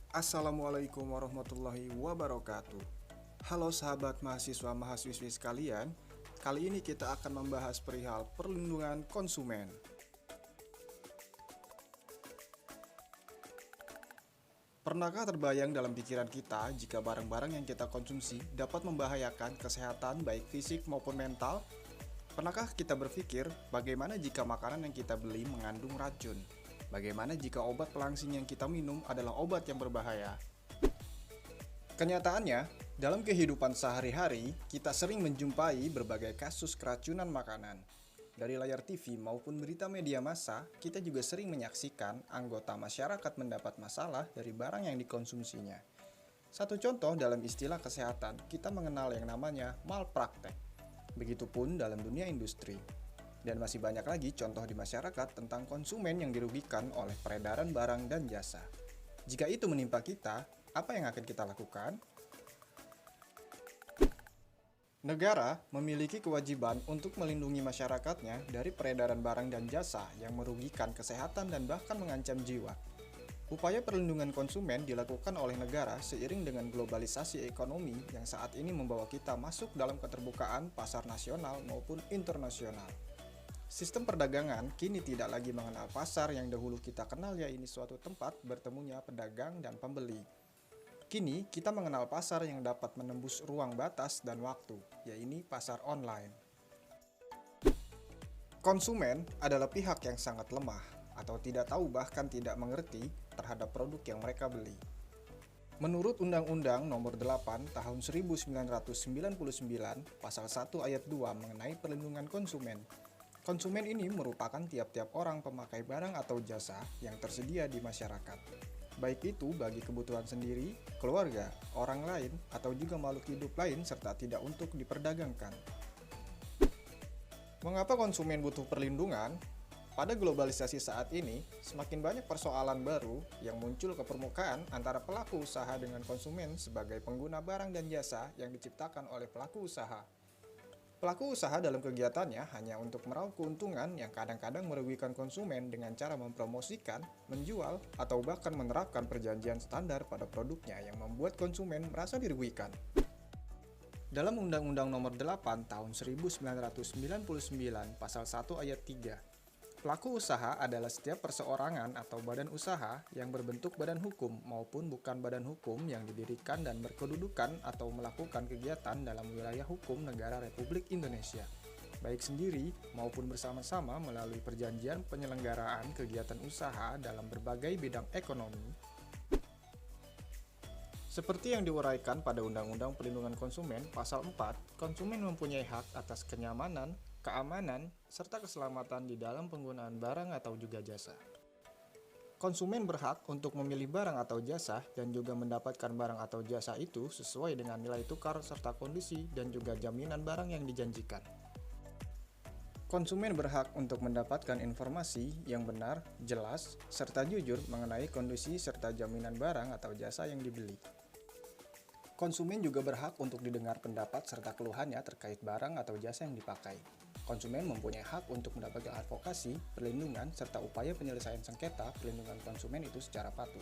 Assalamualaikum warahmatullahi wabarakatuh. Halo sahabat mahasiswa-mahasiswi sekalian, kali ini kita akan membahas perihal perlindungan konsumen. Pernahkah terbayang dalam pikiran kita jika barang-barang yang kita konsumsi dapat membahayakan kesehatan baik fisik maupun mental? Pernahkah kita berpikir bagaimana jika makanan yang kita beli mengandung racun? Bagaimana jika obat pelangsing yang kita minum adalah obat yang berbahaya? Kenyataannya, dalam kehidupan sehari-hari, kita sering menjumpai berbagai kasus keracunan makanan. Dari layar TV maupun berita media massa, kita juga sering menyaksikan anggota masyarakat mendapat masalah dari barang yang dikonsumsinya. Satu contoh dalam istilah kesehatan, kita mengenal yang namanya malpraktek. Begitupun dalam dunia industri. Dan masih banyak lagi contoh di masyarakat tentang konsumen yang dirugikan oleh peredaran barang dan jasa. Jika itu menimpa kita, apa yang akan kita lakukan? Negara memiliki kewajiban untuk melindungi masyarakatnya dari peredaran barang dan jasa yang merugikan kesehatan dan bahkan mengancam jiwa. Upaya perlindungan konsumen dilakukan oleh negara seiring dengan globalisasi ekonomi yang saat ini membawa kita masuk dalam keterbukaan pasar nasional maupun internasional. Sistem perdagangan kini tidak lagi mengenal pasar yang dahulu kita kenal, yaitu suatu tempat bertemunya pedagang dan pembeli. Kini kita mengenal pasar yang dapat menembus ruang batas dan waktu, yaitu pasar online. Konsumen adalah pihak yang sangat lemah atau tidak tahu bahkan tidak mengerti terhadap produk yang mereka beli. Menurut Undang-Undang Nomor 8 Tahun 1999 Pasal 1 Ayat 2 mengenai perlindungan konsumen, konsumen ini merupakan tiap-tiap orang pemakai barang atau jasa yang tersedia di masyarakat. Baik itu bagi kebutuhan sendiri, keluarga, orang lain, atau juga makhluk hidup lain serta tidak untuk diperdagangkan. Mengapa konsumen butuh perlindungan? Pada globalisasi saat ini, semakin banyak persoalan baru yang muncul ke permukaan antara pelaku usaha dengan konsumen sebagai pengguna barang dan jasa yang diciptakan oleh pelaku usaha. Pelaku usaha dalam kegiatannya hanya untuk meraup keuntungan yang kadang-kadang merugikan konsumen dengan cara mempromosikan, menjual, atau bahkan menerapkan perjanjian standar pada produknya yang membuat konsumen merasa dirugikan. Dalam Undang-Undang Nomor 8 Tahun 1999 Pasal 1 Ayat 3, pelaku usaha adalah setiap perseorangan atau badan usaha yang berbentuk badan hukum maupun bukan badan hukum yang didirikan dan berkedudukan atau melakukan kegiatan dalam wilayah hukum negara Republik Indonesia, baik sendiri maupun bersama-sama melalui perjanjian penyelenggaraan kegiatan usaha dalam berbagai bidang ekonomi. Seperti yang diuraikan pada Undang-Undang Perlindungan Konsumen Pasal 4, konsumen mempunyai hak atas kenyamanan, keamanan, serta keselamatan di dalam penggunaan barang atau juga jasa. Konsumen berhak untuk memilih barang atau jasa dan juga mendapatkan barang atau jasa itu sesuai dengan nilai tukar serta kondisi dan juga jaminan barang yang dijanjikan. Konsumen berhak untuk mendapatkan informasi yang benar, jelas, serta jujur mengenai kondisi serta jaminan barang atau jasa yang dibeli. Konsumen juga berhak untuk didengar pendapat serta keluhannya terkait barang atau jasa yang dipakai. Konsumen mempunyai hak untuk mendapatkan advokasi, perlindungan, serta upaya penyelesaian sengketa perlindungan konsumen itu secara patuh.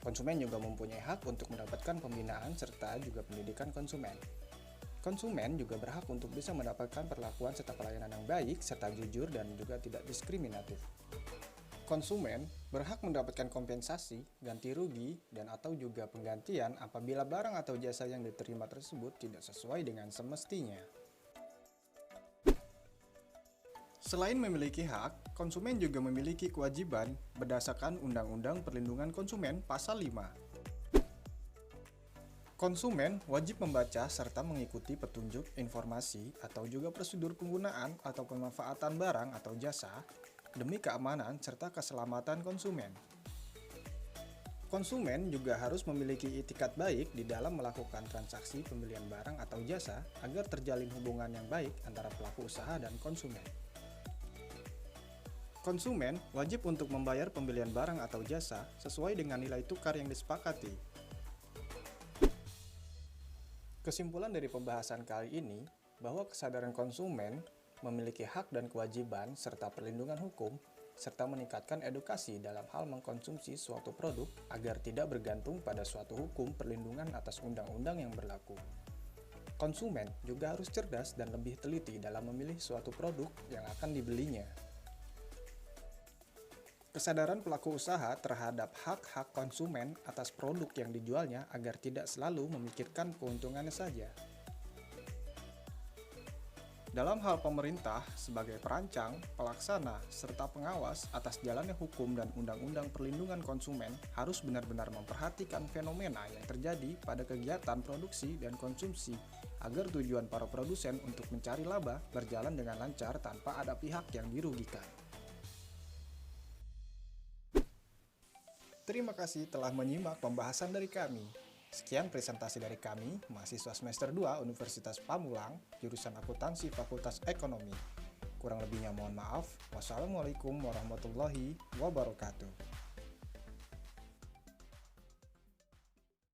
Konsumen juga mempunyai hak untuk mendapatkan pembinaan serta juga pendidikan konsumen. Konsumen juga berhak untuk bisa mendapatkan perlakuan serta pelayanan yang baik, serta jujur dan juga tidak diskriminatif. Konsumen berhak mendapatkan kompensasi, ganti rugi, dan atau juga penggantian apabila barang atau jasa yang diterima tersebut tidak sesuai dengan semestinya. Selain memiliki hak, konsumen juga memiliki kewajiban berdasarkan Undang-Undang Perlindungan Konsumen Pasal 5. Konsumen wajib membaca serta mengikuti petunjuk, informasi, atau juga prosedur penggunaan atau pemanfaatan barang atau jasa demi keamanan serta keselamatan konsumen. Konsumen juga harus memiliki itikat baik di dalam melakukan transaksi pembelian barang atau jasa agar terjalin hubungan yang baik antara pelaku usaha dan konsumen. Konsumen wajib untuk membayar pembelian barang atau jasa sesuai dengan nilai tukar yang disepakati. Kesimpulan dari pembahasan kali ini bahwa kesadaran konsumen memiliki hak dan kewajiban serta perlindungan hukum serta meningkatkan edukasi dalam hal mengkonsumsi suatu produk agar tidak bergantung pada suatu hukum perlindungan atas undang-undang yang berlaku. Konsumen juga harus cerdas dan lebih teliti dalam memilih suatu produk yang akan dibelinya. Kesadaran pelaku usaha terhadap hak-hak konsumen atas produk yang dijualnya agar tidak selalu memikirkan keuntungannya saja. Dalam hal pemerintah, sebagai perancang, pelaksana, serta pengawas atas jalannya hukum dan undang-undang perlindungan konsumen harus benar-benar memperhatikan fenomena yang terjadi pada kegiatan produksi dan konsumsi agar tujuan para produsen untuk mencari laba berjalan dengan lancar tanpa ada pihak yang dirugikan. Terima kasih telah menyimak pembahasan dari kami. Sekian presentasi dari kami, mahasiswa semester 2 Universitas Pamulang, jurusan Akuntansi Fakultas Ekonomi. Kurang lebihnya mohon maaf. Wassalamualaikum warahmatullahi wabarakatuh.